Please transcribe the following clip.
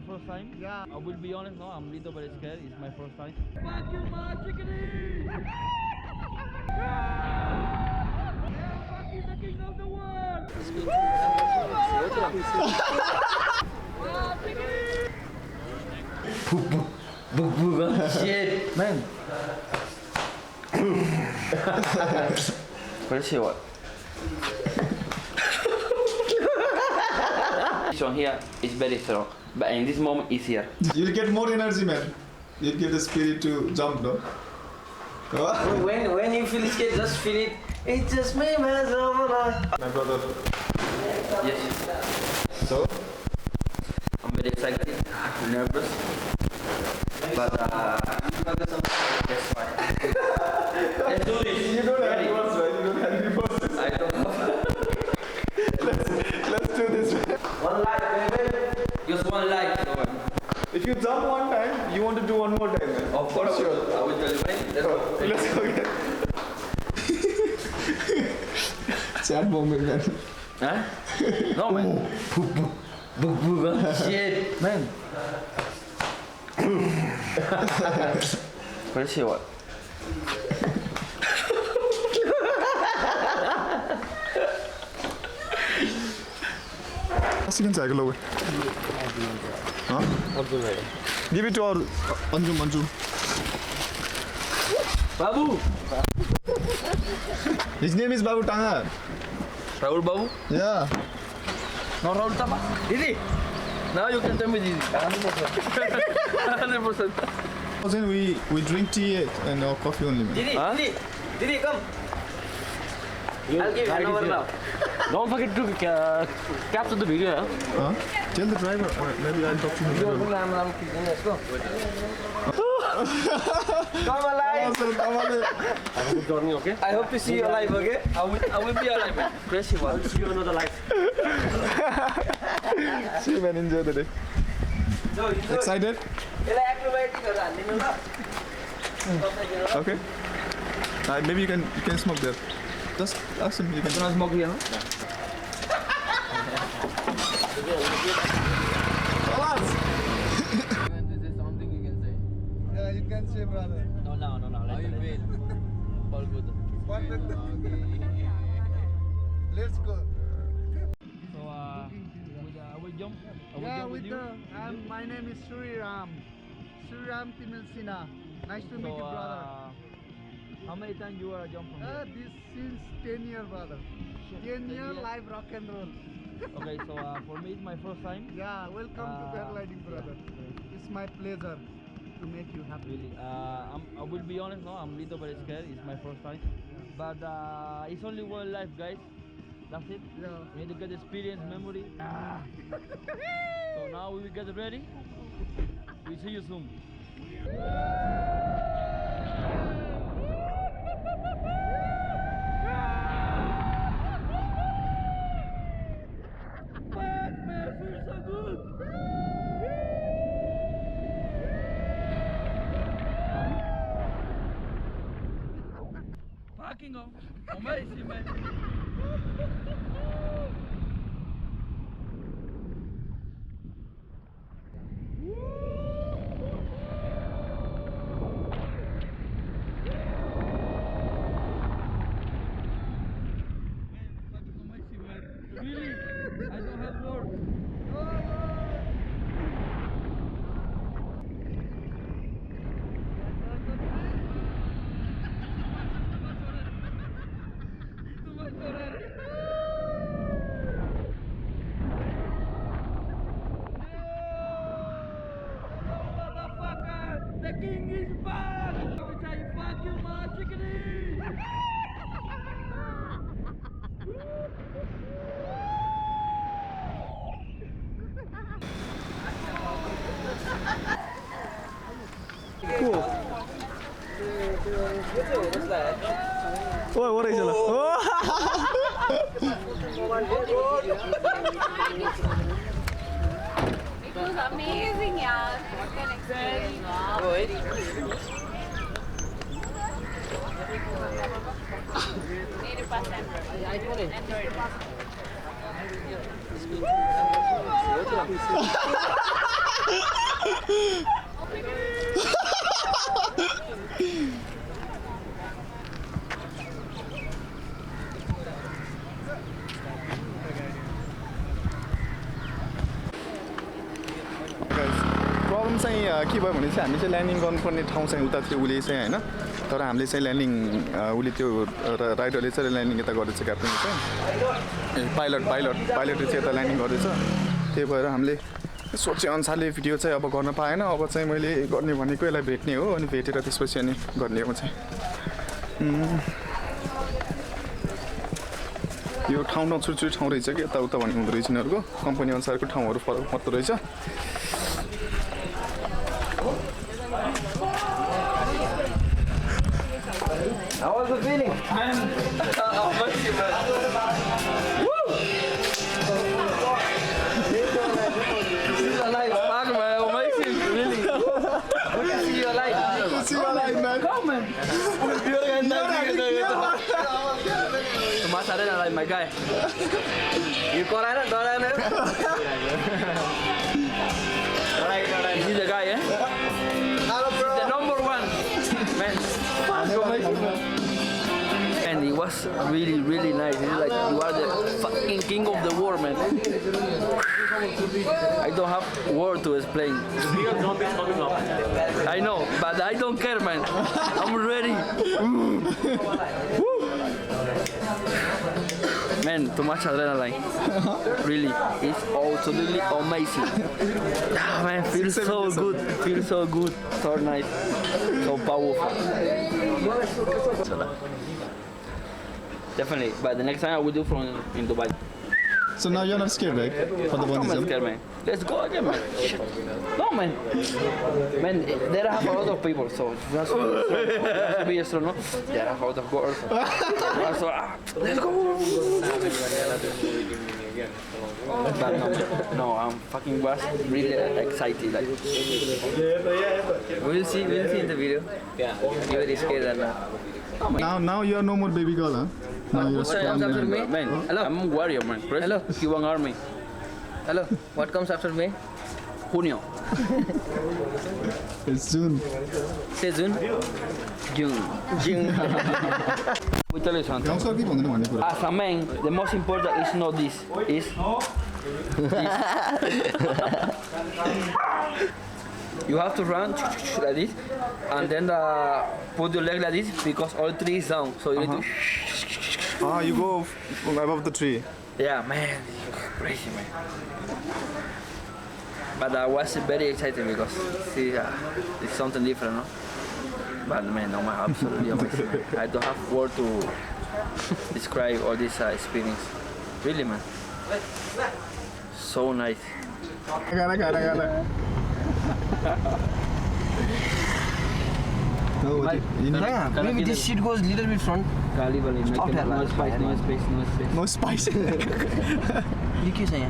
first time. Yeah. I will be honest, no, I'm a little bit scared. It's my first time. Fuck you, my chickadee! Yeah, fuck is the king of the world! Shit, man. Where's your what? This one here is very strong, but in this moment it's here. You'll get more energy, man. You'll get the spirit to jump, no? When you feel scared, just feel it. It's just me, man. My brother. Yes. So? I'm very excited, nervous, but that's fine. Let's do this. You don't have reverse, right? You don't have reverse. I don't know. Let's do this. One life, baby. Just one life. If you jump one time, you want to do one more time, man. Of course, sure. I will tell you, right? Let's go. Let's go again. Sad moment, man. Huh? No, man. Shit, man. Where's your what? You can take a look. Huh? Give it to our Anju. Babu. His name is Babu Tanga. Rahul Babu? Yeah. No, Rahul Tapa. Didi. Now you can tell me Didi. 100%. Then we drink tea and coffee only, man. Huh? Didi, come. I'll give you an hour now. Don't forget to capture the video. Huh? Tell the driver. Maybe I'll talk to him. Let's go. Come alive. Okay? I hope to see you alive, okay? I will be alive, man. Crazy one. I'll see you another life. See you, man. Enjoy the day. Excited? Okay. Maybe you can smoke there. Just ask him. You can Smoke here, no? This is something you can say. Yeah, you can say, brother. No. How you feel? All good. Perfect. Let's go. So, we jump. Yeah, with the my name is Suriram Timil Sina. Nice to meet you, brother. How many times you jump from here? This since 10 years, brother. 10 year live rock and roll. Okay, so for me it's my first time. Yeah, welcome to paragliding, brother. It's my pleasure to make you happy. Really, I will be honest, no, I'm a little bit scared. It's my first time, but it's only one life, guys. That's it. Yeah. We need to get experience, memory. So now we will get ready. We see you soon. Fucking amazing, man. Really, I don't have words. The king is back! Let me tell you, fuck you, my chickadee! Cool. What is it? It was amazing, yeah. What an experience. Made it past Android. Problem चाहिँ के भयो भने चाहिँ हामी चाहिँ landing गर्नुपर्ने ठाउँ चाहिँ उता थियो उसले चाहिँ होइन तर हामीले चाहिँ ल्यान्डिङ उसले त्यो राइडरले चाहिँ ल्यान्डिङ यता गर्दैछ क्याप्टनले चाहिँ पाइलटले चाहिँ यता ल्यान्डिङ गर्दैछ त्यही भएर हामीले सोचेअनुसारले भिडियो चाहिँ अब गर्न पाएन अब चाहिँ मैले गर्ने भनेको यसलाई भेट्ने हो अनि भेटेर त्यसपछि अनि गर्ने हो चाहिँ यो ठाउँ नछुटछुट ठाउँ रहेछ कि यताउता भन्ने हुँदो रहेछ यिनीहरूको कम्पनी अनुसारको ठाउँहरू फरक पर्दो रहेछ How was the feeling? See you alive. See you alive, man. Come, man. Mas Arena like my guy. You call Arena? Alright. He's the guy, eh? Hello, bro. The number one, man. And it was really, really nice. It's like you are the fucking king of the world, man. I don't have word to explain. I know, but I don't care, man. I'm ready. Man, too much adrenaline. Really, it's absolutely amazing. Ah, man, feels so good. Feels so good. So nice. So powerful. Definitely, but the next time I will do from in Dubai. So now you're not scared, right? For the bungee I'm not jump? scared, man. Let's go again, man. Shit. No, man. Man, there are a lot of people, so just be strong, no? There are a lot of girls. So, let's go. But no, I'm fucking was really excited. Like, we'll see in the video. Yeah. You're very scared and Now you are no more baby girl, huh? Now you're what comes after strong. me? Man, hello. I'm a warrior, man. Hello. Cuban army. Hello. What comes after me? Junio. It's soon. Say June. June. We tell you something. Youngster keep on the money. As a man, the most important is not this. Is this. You have to run like this, and then put your leg like this because all three is down. So you need to. Ah, you go above the tree. Yeah, man, crazy, man. But I was very excited because see, it's something different, no? But man, no, man, absolutely amazing. Man. I don't have word to describe all this experience. Really, man. So nice. Gotta. No, Maybe this shit goes little bit front. No space. no spice. You